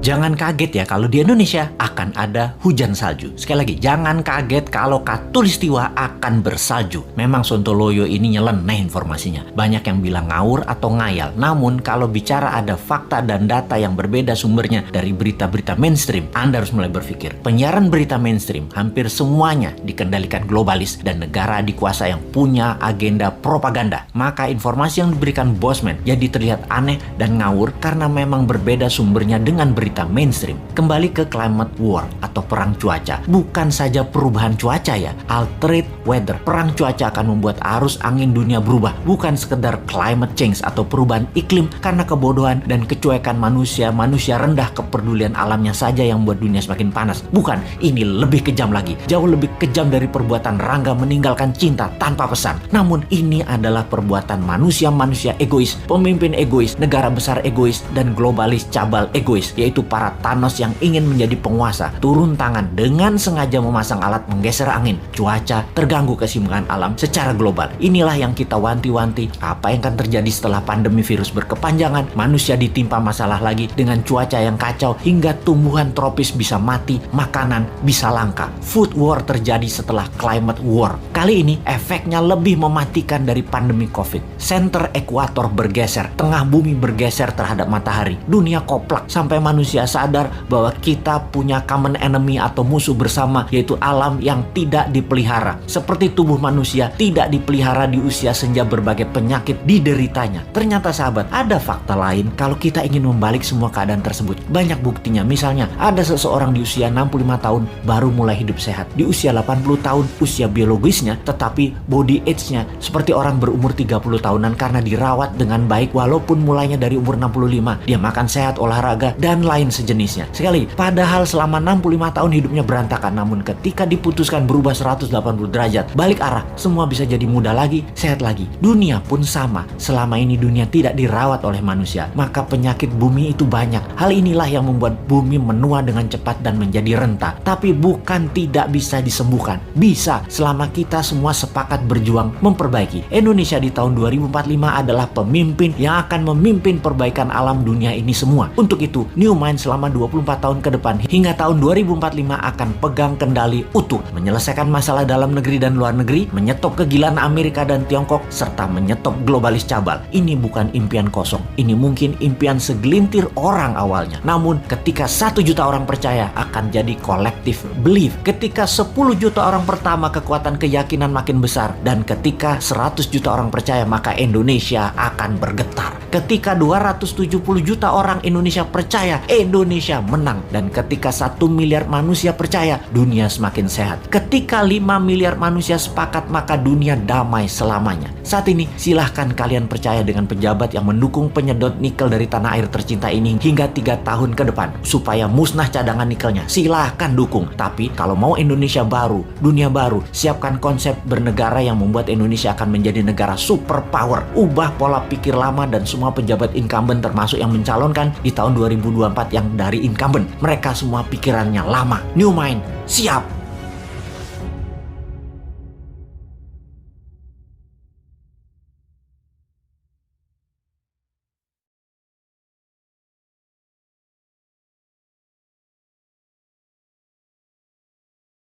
Jangan kaget ya kalau di Indonesia akan ada hujan salju. Sekali lagi, jangan kaget kalau Katulistiwa akan bersalju. Memang Sontoloyo ini nyeleneh informasinya. Banyak yang bilang ngawur atau ngayal. Namun kalau bicara ada fakta dan data yang berbeda sumbernya dari berita-berita mainstream, Anda harus mulai berpikir. Penyiaran berita mainstream hampir semuanya dikendalikan globalis dan negara dikuasa yang punya agenda propaganda. Maka informasi yang diberikan Bosman jadi terlihat aneh dan ngawur karena memang berbeda sumbernya dengan berita mainstream. Kembali ke climate war atau perang cuaca. Bukan saja perubahan cuaca ya, altered weather. Perang cuaca akan membuat arus angin dunia berubah. Bukan sekedar climate change atau perubahan iklim karena kebodohan dan kecuekan manusia rendah kepedulian alamnya saja yang membuat dunia semakin panas. Bukan, ini lebih kejam lagi. Jauh lebih kejam dari perbuatan Rangga meninggalkan cinta tanpa pesan. Namun ini adalah perbuatan manusia-manusia egois, pemimpin egois, negara besar egois, dan globalis cabal egois, yaitu para Thanos yang ingin menjadi penguasa, turun tangan dengan sengaja memasang alat menggeser angin, cuaca, terganggu keseimbangan alam secara global. Inilah yang kita wanti-wanti apa yang akan terjadi setelah pandemi virus berkepanjangan, manusia ditimpa masalah lagi dengan cuaca yang kacau hingga tumbuhan tropis bisa mati, makanan bisa langka. Food war terjadi setelah climate war. Kali ini efeknya lebih mematikan dari pandemi COVID. Center ekuator bergeser, tengah bumi bergeser terhadap matahari. Dunia koplak sampai manusia sadar bahwa kita punya common enemy atau musuh bersama, yaitu alam yang tidak dipelihara. Seperti tubuh manusia tidak dipelihara di usia senja, berbagai penyakit dideritanya. Ternyata sahabat, ada fakta lain kalau kita ingin membalik semua keadaan tersebut. Banyak buktinya. Misalnya, ada seseorang di usia 65 tahun baru mulai hidup sehat. Di usia 80 tahun usia biologisnya, tetapi body age-nya seperti orang berumur 30 tahunan karena dirawat dengan baik walaupun mulainya dari umur 65. Dia makan sehat, olahraga, dan lain sejenisnya. Sekali, padahal selama 65 tahun hidupnya berantakan, namun ketika diputuskan berubah 180 derajat, balik arah, semua bisa jadi muda lagi, sehat lagi. Dunia pun sama. Selama ini dunia tidak dirawat oleh manusia, maka penyakit bumi itu banyak. Hal inilah yang membuat bumi menua dengan cepat dan menjadi renta. Tapi bukan tidak bisa disembuhkan. Bisa, selama kita semua sepakat berjuang memperbaiki. Indonesia di tahun 2045 adalah pemimpin yang akan memimpin perbaikan alam dunia ini semua. Untuk itu, New Mind selama 24 tahun ke depan hingga tahun 2045 akan pegang kendali utuh, menyelesaikan masalah dalam negeri dan luar negeri, menyetop kegilaan Amerika dan Tiongkok, serta menyetop globalis cabal. Ini bukan impian kosong. Ini mungkin impian segelintir orang awalnya. Namun ketika 1 juta orang percaya, akan jadi collective belief. Ketika 10 juta orang pertama, kekuatan keyakinan makin besar. Dan ketika 100 juta orang percaya, maka Indonesia akan bergetar. Ketika 270 juta orang Indonesia percaya, Indonesia menang. Dan ketika 1 miliar manusia percaya, dunia semakin sehat. Ketika 5 miliar manusia sepakat, maka dunia damai selamanya. Saat ini, silahkan kalian percaya dengan pejabat yang mendukung penyedot nikel dari tanah air tercinta ini hingga 3 tahun ke depan, supaya musnah cadangan nikelnya. Silahkan dukung. Tapi kalau mau Indonesia baru, dunia baru, siapkan konsep bernegara yang membuat Indonesia akan menjadi negara superpower. Ubah pola pikir lama dan semua pejabat incumbent, termasuk yang mencalonkan di tahun 2024 yang dari incumbent. Mereka semua pikirannya lama. New Mind, siap!